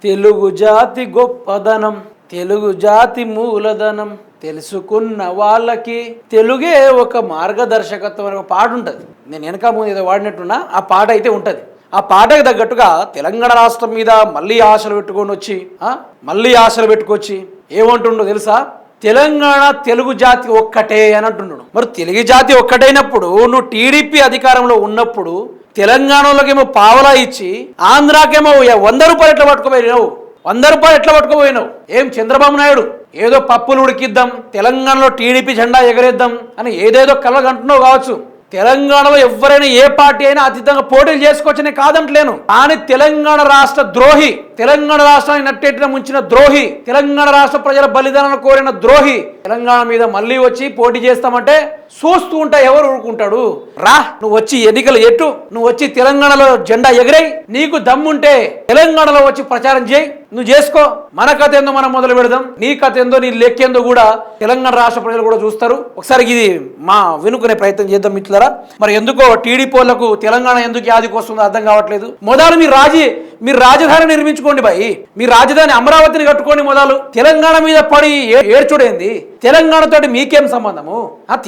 తెలుగు జాతి గొప్పదనం, తెలుగు జాతి మూలధనం, తెలుసుకున్న వాళ్ళకి తెలుగే ఒక మార్గదర్శకత్వం అనే పాట ఉంటుంది. నేను వెనక ముందు ఏదో వాడినట్టున్నా ఆ పాట అయితే ఉంటుంది. ఆ పాటకు తగ్గట్టుగా తెలంగాణ రాష్ట్రం మీద మళ్ళీ ఆశలు పెట్టుకొచ్చి ఏమంటుండో తెలుసా? తెలంగాణ తెలుగు జాతి ఒక్కటే అని అంటున్నాడు. మరి తెలుగు జాతి ఒక్కటైనప్పుడు నువ్వు టీడీపీ అధికారంలో ఉన్నప్పుడు తెలంగాణలోకేమో పావలా ఇచ్చి ఆంధ్రాకేమో 100 రూపాయలు ఎట్లా పట్టుకుపోయినావు? 100 రూపాయలు ఎట్లా పట్టుకుపోయినావు? ఏం చంద్రబాబు నాయుడు ఏదో పప్పులు ఉడికిద్దాం, తెలంగాణలో టీడీపీ జెండా ఎగరేద్దాం అని ఏదేదో కలగంటున్నావు కావచ్చు. తెలంగాణలో ఎవరైనా ఏ పార్టీ అయినా అతీతంగా పోటీలు చేసుకోవచ్చనే కాదంటలేను. కానీ తెలంగాణ రాష్ట్ర ద్రోహి, తెలంగాణ రాష్ట్రాన్ని నట్టేటిన ముంచిన ద్రోహి, తెలంగాణ రాష్ట్ర ప్రజల బలిదానాలను కోరిన ద్రోహి తెలంగాణ మీద మళ్ళీ వచ్చి పోటీ చేస్తామంటే చూస్తూ ఉంటా ఎవరు ఊరుకుంటాడు? రా, నువ్వు వచ్చి ఎన్నికలు ఎట్టు, నువ్వు వచ్చి తెలంగాణలో జెండా ఎగరేయి, నీకు దమ్ముంటే తెలంగాణలో వచ్చి ప్రచారం చేయి, నువ్వు చేసుకో. మన కథ ఏందో మనం మొదలు పెడదాం. నీ కథ ఏందో, నీ లెక్కేందో కూడా తెలంగాణ రాష్ట్ర ప్రజలు కూడా చూస్తారు. ఒకసారి ఇది మా వినుకునే ప్రయత్నం చేద్దాం మిత్రులారా. మరి ఎందుకో టీడీపీ వాళ్ళకు తెలంగాణ ఎందుకు యాదికి వస్తుందో అర్థం కావట్లేదు. మొదలు మీరు రాజధాని నిర్మించుకోండి బాయ్, మీ రాజధాని అమరావతిని కట్టుకోండి. మొదలు తెలంగాణ మీద పడి ఏడ్చుడేంది? తెలంగాణతోటి మీకేం సంబంధము?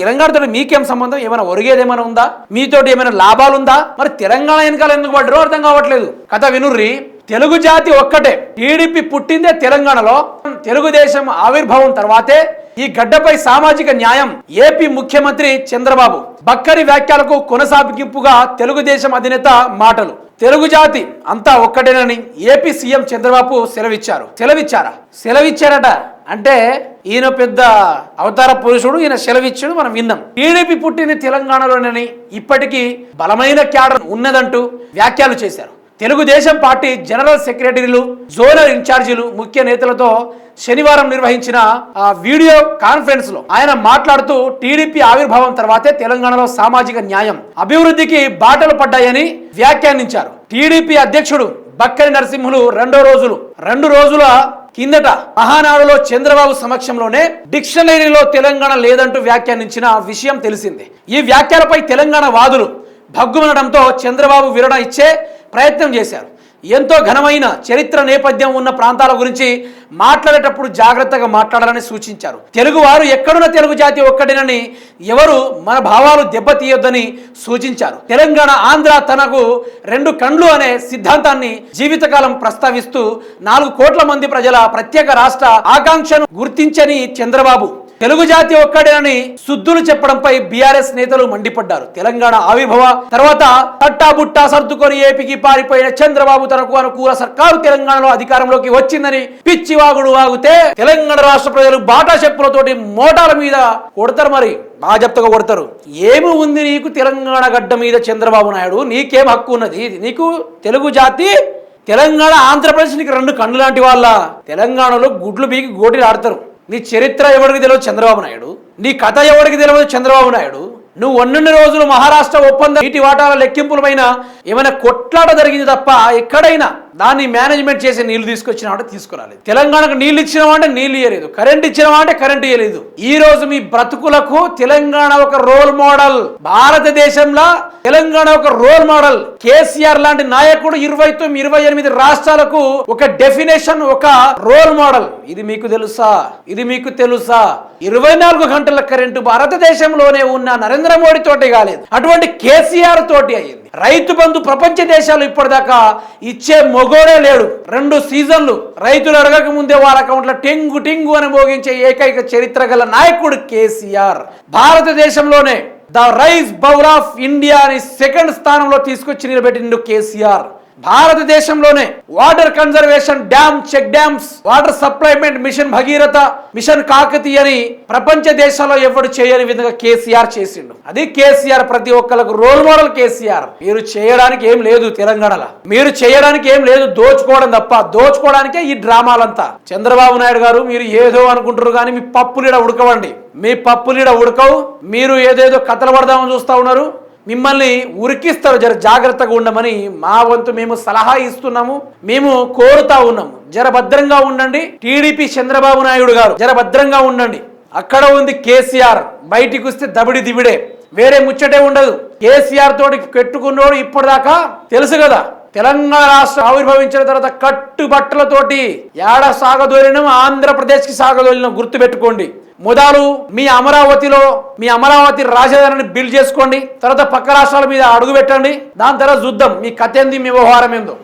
తెలంగాణతో మీకేం సంబంధం? ఏమైనా ఒరిగేది ఏమైనా ఉందా? మీతోటి ఏమైనా లాభాలుందా? మరి తెలంగాణ వెనకాల ఎందుకు పడ్డారో అర్థం కావట్లేదు. కథ వినుర్రి. తెలుగు జాతి ఒక్కటే. టీడీపీ పుట్టిందే తెలంగాణలో. తెలుగుదేశం ఆవిర్భావం తర్వాతే ఈ గడ్డపై సామాజిక న్యాయం. ఏపీ ముఖ్యమంత్రి చంద్రబాబు బక్కరి వ్యాఖ్యలకు కొనసాగింపుగా తెలుగుదేశం అధినేత మాటలు. తెలుగు జాతి అంతా ఒక్కటేనని ఏపీ సీఎం చంద్రబాబు సెలవిచ్చారట. అంటే ఈయన పెద్ద అవతార పురుషుడు, ఈయన సెలవిచ్చాడు, మనం విన్నాం. టీడీపీ పుట్టింది తెలంగాణలోనని, ఇప్పటికీ బలమైన క్యాడర్ ఉన్నదంటూ వ్యాఖ్యలు చేశారు. తెలుగుదేశం పార్టీ జనరల్ సెక్రటరీలు, జోనల్ ఇన్ఛార్జీలు, ముఖ్య నేతలతో శనివారం నిర్వహించిన వీడియో కాన్ఫరెన్స్ లో ఆయన మాట్లాడుతూ టీడీపీ ఆవిర్భావం తర్వాతే తెలంగాణలో సామాజిక న్యాయం, అభివృద్ధికి బాటలు పడ్డాయని వ్యాఖ్యానించారు. టీడీపీ అధ్యక్షుడు బక్కరి నరసింహులు రెండు రోజుల కిందట మహానాడులో చంద్రబాబు సమక్షంలోనే డిక్షనరీలో తెలంగాణ లేదంటూ వ్యాఖ్యానించిన విషయం తెలిసిందే. ఈ వ్యాఖ్యలపై తెలంగాణ వాదులు భగ్గుమనడంతో చంద్రబాబు వివరణ ఇచ్చే ప్రయత్నం చేశారు. ఎంతో ఘనమైన చరిత్ర నేపథ్యం ఉన్న ప్రాంతాల గురించి మాట్లాడేటప్పుడు జాగ్రత్తగా మాట్లాడాలని సూచించారు. తెలుగువారు ఎక్కడున్న తెలుగు జాతి ఒక్కటేనని, ఎవరు మన భావాలు దెబ్బతీయొద్దని సూచించారు. తెలంగాణ ఆంధ్ర తనకు 2 కండ్లు అనే సిద్ధాంతాన్ని జీవితకాలం ప్రస్తావిస్తూ 4 కోట్ల మంది ప్రజల ప్రత్యేక రాష్ట్ర ఆకాంక్షను గుర్తించని చంద్రబాబు తెలుగు జాతి ఒక్కడేనని సుద్దులు చెప్పడంపై బీఆర్ఎస్ నేతలు మండిపడ్డారు. తెలంగాణ ఆవిర్భావ తర్వాత తట్టాబుట్టా సర్దుకొని ఏపీకి పారిపోయిన చంద్రబాబు తనకు అనుకూల సర్కారు తెలంగాణలో అధికారంలోకి వచ్చిందని పిచ్చివాగుడు వాగితే తెలంగాణ రాష్ట్ర ప్రజలు బాటా చెప్పులతోటి మోటాల మీద కొడతారు. మరి బాజప్తగా కొడతారు. ఏమి ఉంది నీకు తెలంగాణ గడ్డ మీద చంద్రబాబు నాయుడు? నీకేం హక్కు ఉన్నది? నీకు తెలుగు జాతి, తెలంగాణ, ఆంధ్రప్రదేశ్ నీకు 2 కన్నులు లాంటి వాళ్ళ. తెలంగాణలో గుడ్లు బీకి గోటీలు ఆడతారు. నీ చరిత్ర ఎవరికి తెలియదు చంద్రబాబు నాయుడు, నీ కథ ఎవరికి తెలియదు చంద్రబాబు నాయుడు. నువ్వు 100 రోజులు మహారాష్ట్ర ఒప్పందం నీటి వాటాల లెక్కింపులపైన ఏమైనా కొట్లాట జరిగింది తప్ప ఎక్కడైనా దాన్ని మేనేజ్మెంట్ చేసి నీళ్లు తీసుకొచ్చినావంటే తీసుకురాలేదు. తెలంగాణకు నీళ్లు ఇచ్చినావంటే నీళ్లు ఇయ్యలేదు, కరెంట్ ఇచ్చినావంటే కరెంట్ ఇయ్యలేదు. ఈ రోజు మీ బ్రతుకులకు తెలంగాణ ఒక రోల్ మోడల్. భారతదేశంలో తెలంగాణ ఒక రోల్ మోడల్. కేసీఆర్ లాంటి నాయకుడు 29-28 రాష్ట్రాలకు ఒక డెఫినేషన్, ఒక రోల్ మోడల్. ఇది మీకు తెలుసా? 24 గంటల కరెంటు భారతదేశంలోనే ఉన్న నరేంద్ర మోడీ తోటి కాలేదు, అటువంటి కేసీఆర్ తోటి అయ్యింది. రైతు బంధు ప్రపంచ దేశాలు ఇప్పటిదాకా ఇచ్చే మొగోడే లేడు. 2 సీజన్లు రైతులు అడగక ముందే వాళ్ళ అకౌంట్లో టెంగు టెంగు అని మోగించే ఏకైక చరిత్ర గల నాయకుడు కేసీఆర్. భారతదేశంలోనే the rice bowl of India అని 2nd స్థానంలో తీసుకొచ్చి నిలబెట్టిండు కేసీఆర్. భారతదేశంలోనే water conservation dam, check dams, water supplement mission Bhagiratha, mission Kakatiya అని ప్రపంచ దేశాల్లో ఎవరు చేయని విధంగా కేసీఆర్ చేసిండు. అది కేసీఆర్. ప్రతి ఒక్కరికి రోల్ మోడల్ కేసీఆర్. మీరు చేయడానికి ఏం లేదు తెలంగాణలో, మీరు చేయడానికి ఏం లేదు, దోచుకోవడం తప్ప. దోచుకోవడానికే ఈ డ్రామాలంతా. చంద్రబాబు నాయుడు గారు, మీరు ఏదో అనుకుంటారు కానీ మీ పప్పులీడ ఉడకవండి. మీ పప్పులీడ ఉడకవు. మీరు ఏదేదో కథలు పడదామని చూస్తా ఉన్నారు. మిమ్మల్ని ఉరికిస్తారు. జర జాగ్రత్తగా ఉండమని మా వంతు మేము సలహా ఇస్తున్నాము, మేము కోరుతా ఉన్నాము. జర భద్రంగా ఉండండి. టీడీపీ చంద్రబాబు నాయుడు గారు జర భద్రంగా ఉండండి. అక్కడ ఉంది కేసీఆర్, బయటికి వస్తే దబిడి దిబిడే, వేరే ముచ్చటే ఉండదు. కేసీఆర్ తోటి పెట్టుకున్నోడు ఇప్పటిదాకా తెలుసు కదా. తెలంగాణ రాష్ట్రం ఆవిర్భవించిన తర్వాత కట్టుబట్టలతోటి ఏడ సాగదోలినం ఆంధ్రప్రదేశ్కి సాగదోలినం గుర్తుపెట్టుకోండి. మొదలు మీ అమరావతి రాజధానిని బిల్డ్ చేసుకోండి, తర్వాత పక్క రాష్ట్రాల మీద అడుగు పెట్టండి, దాని తర్వాత చూద్దాం మీ కథ ఏంది, మీ వ్యవహారం ఏందో.